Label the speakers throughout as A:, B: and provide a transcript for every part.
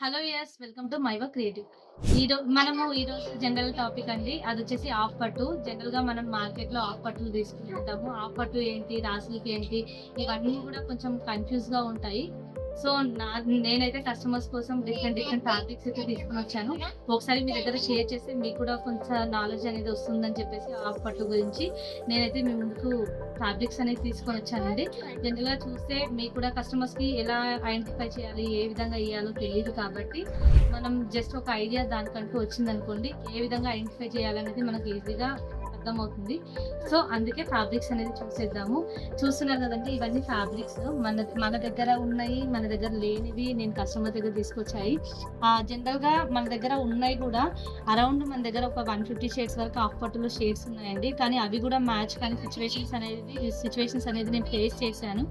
A: Hello yes welcome to మైవా creative. ఈరోజు general topic అండి. అదొచ్చేసి హాఫ్ పట్టు. జనరల్‌గా మనం మార్కెట్‌లో హాఫ్ పట్టులు తీసుకుంటాము. హాఫ్ పట్టు ఏంటి? రా సిల్క్ ఏంటి? ఇవన్నీ కూడా కొంచెం కన్‌ఫ్యూజ్‌గా ఉంటాయి. సో, నేనైతే కస్టమర్స్ కోసం డిఫరెంట్ ఫ్యాబ్రిక్స్ అయితే తీసుకొనొచ్చాను. ఒకసారి మీ దగ్గర షేర్ చేస్తే మీకు కూడా కొంచెం నాలెడ్జ్ అనేది వస్తుందని చెప్పేసి హాఫ్ పట్టు గురించి నేనైతే మీ ముందుకు ఫ్యాబ్రిక్స్ అనేది తీసుకొనొచ్చానండి. జనరల్‌గా చూస్తే మీకు కూడా కస్టమర్స్‌కి ఎలా ఐడెంటిఫై చేయాలి, ఏ విధంగా ఎయ్యాలో తెలీదు కాబట్టి, మనం జస్ట్ ఒక ఐడియా దానికంటూ వచ్చిందనుకోండి, ఏ విధంగా ఐడెంటిఫై చేయాలనేది మనకు ఈజీగా అర్థమవుతుంది. సో, అందుకే ఫ్యాబ్రిక్స్ అనేది చూసేద్దాము. చూస్తున్నారు కదండీ! ఇవన్నీ ఫ్యాబ్రిక్స్ మన దగ్గర ఉన్నాయి, మన దగ్గర లేనివి నేను కస్టమర్ దగ్గర తీసుకొచ్చాయి. జనరల్‌గా మన దగ్గర ఉన్నాయి కూడా అరౌండ్ మన దగ్గర ఒక 150 షేడ్స్ వరకు హాఫ్ పట్టులో షేడ్స్ ఉన్నాయండి. కానీ అవి కూడా మ్యాచ్ కానీ సిట్యుయేషన్స్ అనేది నేను ఫేస్ చేశాను.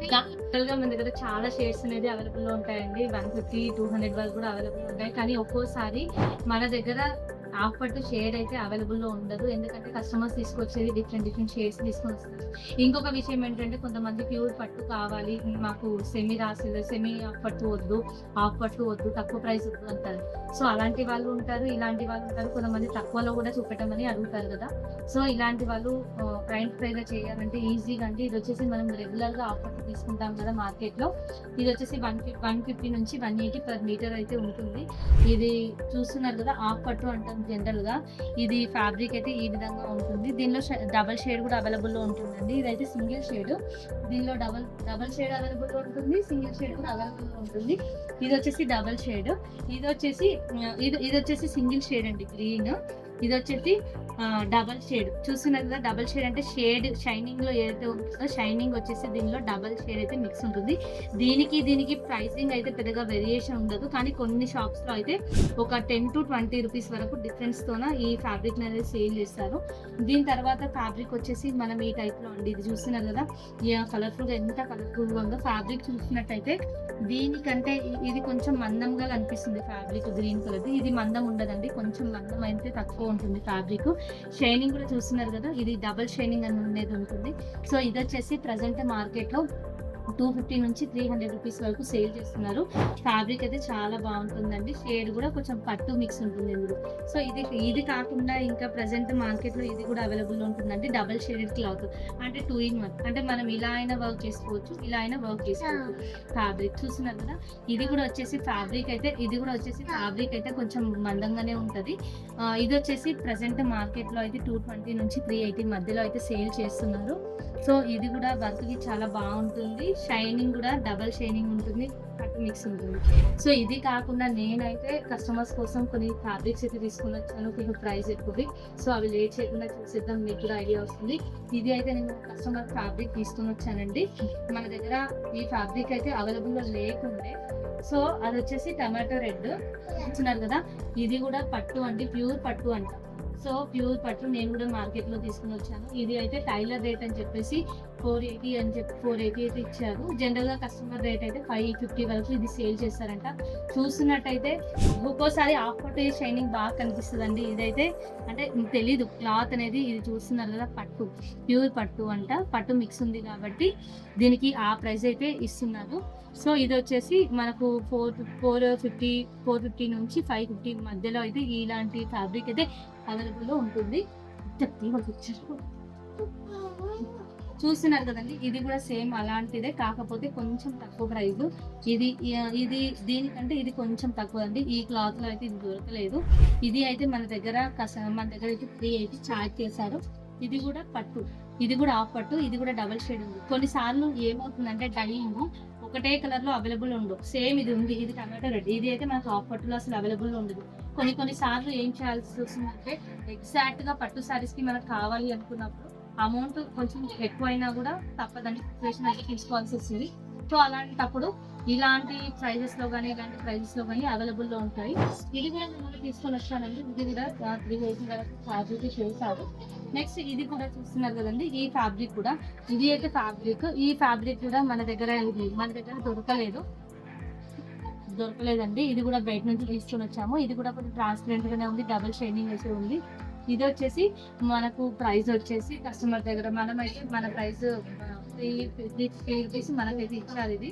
A: జనరల్‌గా మన దగ్గర చాలా షేడ్స్ అనేది అవైలబుల్‌లో ఉంటాయండి. 150, 200 వరకు కూడా అవైలబుల్ ఉంటాయి. కానీ ఒక్కోసారి మన దగ్గర హాఫ్ పట్టు షేడ్ అయితే అవైలబుల్‌లో ఉండదు. ఎందుకంటే కస్టమర్స్ తీసుకొచ్చేది డిఫరెంట్ షేడ్స్ తీసుకొనొస్తారు. ఇంకొక విషయం ఏంటంటే కొంతమంది ప్యూర్ పట్టు కావాలి. మాకు సెమీ హాఫ్ పట్టు వద్దు, హాఫ్ పట్టు వద్దు, తక్కువ ప్రైస్ వద్దు అంటారు. సో, అలాంటి వాళ్ళు ఉంటారు, ఇలాంటి వాళ్ళు ఉంటారు. కొంతమంది తక్కువలో కూడా చూపెట్టమని అడుగుతారు కదా! సో, ఇలాంటి వాళ్ళు ఐడెంటిఫైగా చేయాలంటే ఈజీగా అండి. ఇదొచ్చేసి మనం రెగ్యులర్‌గా హాఫ్ పట్టు తీసుకుంటాం కదా మార్కెట్‌లో. ఇదొచ్చేసి 150 నుంచి 180 పర్ మీటర్ అయితే ఉంటుంది. ఇది చూస్తున్నారు కదా! హాఫ్ పట్టు అంటాం జనరల్‌గా. ఇది ఫ్యాబ్రిక్ అయితే ఈ విధంగా ఉంటుంది. దీనిలో డబుల్ షేడ్ కూడా అవైలబుల్‌లో ఉంటుందండి. ఇదైతే సింగిల్ షేడ్. దీనిలో డబుల్ షేడ్ అవైలబుల్‌లో ఉంటుంది. సింగిల్ షేడ్ కూడా అవైలబుల్‌లో ఉంటుంది. ఇదొచ్చేసి డబుల్ షేడ్. ఇదొచ్చేసి ఇదొచ్చేసి సింగిల్ షేడ్ అండి గ్రీన్. ఇదొచ్చేసి డబుల్ షేడ్. చూస్తున్నారు కదా! డబుల్ షేడ్ అంటే షేడ్ షైనింగ్‌లో ఏదైతే ఉంటుందో షైనింగ్ వచ్చేసి దీనిలో డబుల్ షేడ్ అయితే మిక్స్ ఉంటుంది. దీనికి ప్రైసింగ్ అయితే పెద్దగా వేరియేషన్ ఉండదు. కానీ కొన్ని షాప్స్‌లో అయితే ఒక 10-20 రూపీస్ వరకు డిఫరెన్స్‌తోన ఈ ఫ్యాబ్రిక్‌ని అనేది సేల్ చేస్తారు. దీని తర్వాత ఫ్యాబ్రిక్ వచ్చేసి మనం ఈ టైప్‌లో అండి. ఇది చూస్తున్నారు కదా! కలర్‌ఫుల్‌గా ఎంత కలర్‌ఫుల్‌గా ఉందో. ఫ్యాబ్రిక్ చూసినట్టయితే దీనికంటే ఇది కొంచెం మందంగా కనిపిస్తుంది ఫ్యాబ్రిక్ గ్రీన్ కలర్‌ది. ఇది మందం ఉండదండి. కొంచెం మందం అయితే తక్కువ ఉంటుంది ఫ్యాబ్రిక్. షైనింగ్ కూడా చూస్తున్నారు కదా! ఇది డబుల్ షైనింగ్ అనేది ఉంటుంది. సో, ఇదొచ్చేసి ప్రెజెంట్ మార్కెట్‌లో 250 నుంచి 300 రూపీస్ వరకు సేల్ చేస్తున్నారు. ఫ్యాబ్రిక్ అయితే చాలా బావుంటుందండి. షేడ్ కూడా కొంచెం పట్టు మిక్స్ ఉంటుంది ఇందులో. సో, ఇది కాకుండా ఇంకా ప్రెజెంట్ మార్కెట్‌లో ఇది కూడా అవైలబుల్‌లో ఉంటుందండి. Double shaded cloth. అంటే 2 ఇన్ 1. అంటే మనం ఇలా అయినా వర్క్ చేసుకోవచ్చు, ఇలా అయినా వర్క్ చేసుకోవచ్చు. ఫ్యాబ్రిక్ చూస్తున్నారు కదా! ఇది కూడా వచ్చేసి ఫ్యాబ్రిక్ అయితే కొంచెం మందంగానే ఉంటది. ఇదొచ్చేసి ప్రెజెంట్ మార్కెట్‌లో అయితే 220 నుంచి 380 మధ్యలో అయితే సేల్ చేస్తున్నారు. సో, ఇది కూడా వర్క్‌కి చాలా బావుంటుంది. షైనింగ్ కూడా డబుల్ షైనింగ్ ఉంటుంది. పట్టు మిక్స్ ఉంటుంది. సో, ఇది కాకుండా నేనైతే కస్టమర్స్ కోసం కొన్ని ఫ్యాబ్రిక్స్ అయితే తీసుకొనొచ్చాను. కొంచెం ప్రైస్ ఎక్కువవి. సో, అవి లేట్ చేయకుండా చూసేద్దాం, మీకు కూడా ఐడియా వస్తుంది. ఇది అయితే నేను కస్టమర్ ఫ్యాబ్రిక్ తీసుకొనొచ్చానండి. మన దగ్గర ఈ ఫ్యాబ్రిక్ అయితే అవైలబుల్‌లో లేకుండే. సో, అదొచ్చేసి టమాటో రెడ్. చూస్తున్నారు కదా! ఇది కూడా పట్టు అండి. ప్యూర్ పట్టు అంట. సో, ప్యూర్ పట్టు నేను కూడా మార్కెట్‌లో తీసుకొనొచ్చాను. ఇది అయితే టైలర్ రేట్ అని చెప్పేసి 480 అయితే ఇచ్చారు. జనరల్‌గా కస్టమర్ రేట్ అయితే 550 వరకు ఇది సేల్ చేస్తారంట. చూస్తున్నట్టయితే ఒక్కోసారి హాఫ్ పట్టు షైనింగ్ బాగా కనిపిస్తదండి. ఇదైతే అంటే తెలీదు క్లాత్ అనేది. ఇది చూస్తున్నారు కదా! పట్టు. ప్యూర్ పట్టు అంట. పట్టు మిక్స్ ఉంది కాబట్టి దీనికి ఆ ప్రైస్ అయితే ఇస్తున్నారు. సో, ఇదొచ్చేసి మనకు 450 నుంచి 550 మధ్యలో అయితే ఇలాంటి ఫ్యాబ్రిక్ అయితే అవైలబుల్‌లో ఉంటుంది. చూస్తున్నారు కదండీ! ఇది కూడా సేమ్ అలాంటిదే. కాకపోతే కొంచెం తక్కువ ప్రైసు. ఇది దీనికంటే ఇది కొంచెం తక్కువండి. ఈ క్లాత్‌లో అయితే ఇది దొరకలేదు. ఇది అయితే మన దగ్గర అయితే 380 చార్జ్ చేశారు. ఇది కూడా పట్టు. ఇది కూడా హాఫ్ పట్టు. ఇది కూడా డబుల్ షేడ్ ఉంది. కొన్నిసార్లు ఏమవుతుందంటే డైయింగ్ ఒకటే కలర్‌లో అవైలబుల్ ఉండవు. సేమ్ ఇది ఉంది. ఇది టమాటో రెడ్. ఇది అయితే మనకు హాఫ్ పట్టులో అసలు అవైలబుల్‌లో ఉండదు. కొన్ని సార్లు ఏం చేయాల్సి వస్తుందంటే ఎగ్జాక్ట్‌గా పట్టు సారీస్‌కి మనకు కావాలి అనుకున్నప్పుడు అమౌంట్ కొంచెం ఎక్కువైనా కూడా తప్పదండి. సిట్యుయేషన్ అయితే తీసుకోవాల్సి వస్తుంది. సో, అలాంటప్పుడు ఇలాంటి ప్రైజెస్‌లో గాని అవైలబుల్‌లో ఉంటాయి. ఇది కూడా నేను తీసుకొనొచ్చానండి. ఇది కూడా 380 వరకు ఫ్యాబ్రిక్ చేశారు. నెక్స్ట్ ఇది కూడా చూస్తున్నారు కదండీ! ఈ ఫ్యాబ్రిక్ కూడా. ఇది అయితే ఫ్యాబ్రిక్. ఈ ఫ్యాబ్రిక్ కూడా మన దగ్గర దొరకలేదండి. ఇది కూడా బయట నుంచి తీసుకొనొచ్చాము. ఇది కూడా కొంచెం ట్రాన్స్‌పరెంట్ గానే ఉంది. డబుల్ షైనింగ్ అయితే ఉంది. ఇదొచ్చేసి మనకు ప్రైస్ వచ్చేసి కస్టమర్ దగ్గర మనమైతే మన ప్రైస్ 350 రూపీస్ మనకైతే ఇచ్చారు ఇది.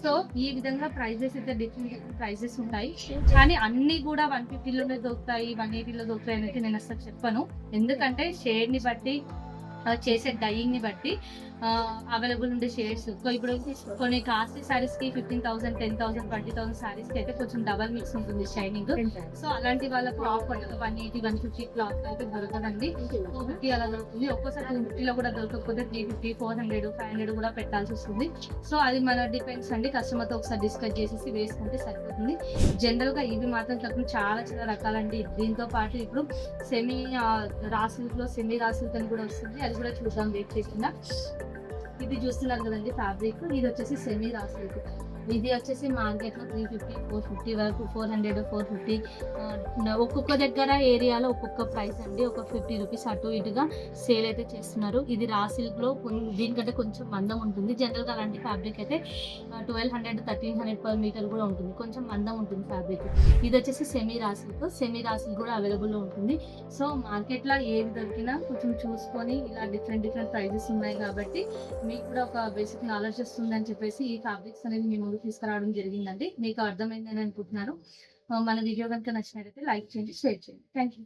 A: సో ఈ విధంగా ప్రైజెస్ అయితే డిఫరెంట్ ప్రైజెస్ ఉంటాయి. కానీ అన్ని కూడా 150లోనే దొరుకుతాయి, 180లో దొరుకుతాయి అని అయితే నేను అసలు చెప్పను. ఎందుకంటే షేడ్ని బట్టి చేసే డైయింగ్ ని బట్టి అవైలబుల్ ఉండే షేడ్స్. ఇప్పుడు కొన్ని కాస్ట్లీ సారీస్ కి 15,000, 10,000, 20,000 సారీస్ కి అయితే కొంచెం డబల్ మిక్స్ ఉంటుంది షైనింగ్. సో అలాంటి వాళ్ళకు ఆఫర్ 180, 150 క్లాత్ అయితే దొరకదండి. 250 అలా దొరుకుతుంది. ఒక్కోసారి 250లో కూడా దొరకకపోతే 350, 400, 500 కూడా పెట్టాల్సి వస్తుంది. సో అది మన డిపెండ్స్ అండి. కస్టమర్ తో ఒకసారి డిస్కస్ చేసేసి వేసుకుంటే సరిపోతుంది. జనరల్ గా ఇవి మాత్రం తక్కువ చాలా చాలా రకాలండి. దీంతో పాటు ఇప్పుడు సెమీ రాసులతో సెమీ రాసులతో కూడా వస్తుంది. అది కూడా చూద్దాం వెయిట్ చేయకుండా. ఇది చూస్తున్నారు కదండి ఫ్యాబ్రిక్. ఇది వచ్చేసి సెమీ రాసిల్క్. ఇది వచ్చేసి మార్కెట్లో 350, 450 వరకు, 400, 450 ఒక్కొక్క దగ్గర ఏరియాలో ఒక్కొక్క ప్రైస్ అండి. ఒక 50 రూపీస్ అటు ఇటుగా సేల్ అయితే చేస్తున్నారు. ఇది రా సిల్క్లో దీనికంటే కొంచెం మందం ఉంటుంది. జనరల్గా అలాంటి ఫ్యాబ్రిక్ అయితే 1200, 1300 పర్ మీటర్ కూడా ఉంటుంది. కొంచెం మందం ఉంటుంది ఫ్యాబ్రిక్. ఇది వచ్చేసి semi raw silk. Semi raw silk కూడా అవైలబుల్లో ఉంటుంది. సో మార్కెట్లో ఏది దొరికినా కొంచెం చూసుకొని ఇలా డిఫరెంట్ ప్రైజెస్ ఉన్నాయి కాబట్టి మీకు కూడా ఒక బేసిక్ నాలెడ్జ్ వస్తుందని చెప్పేసి ఈ ఫ్యాబ్రిక్స్ అనేది మేము తీసుకురావడం జరిగిందండి. మీకు అర్థమైందని అనుకుంటున్నాను. మన వీడియో కనుక నచ్చినట్లయితే లైక్ చేయండి, షేర్ చేయండి. Thank you.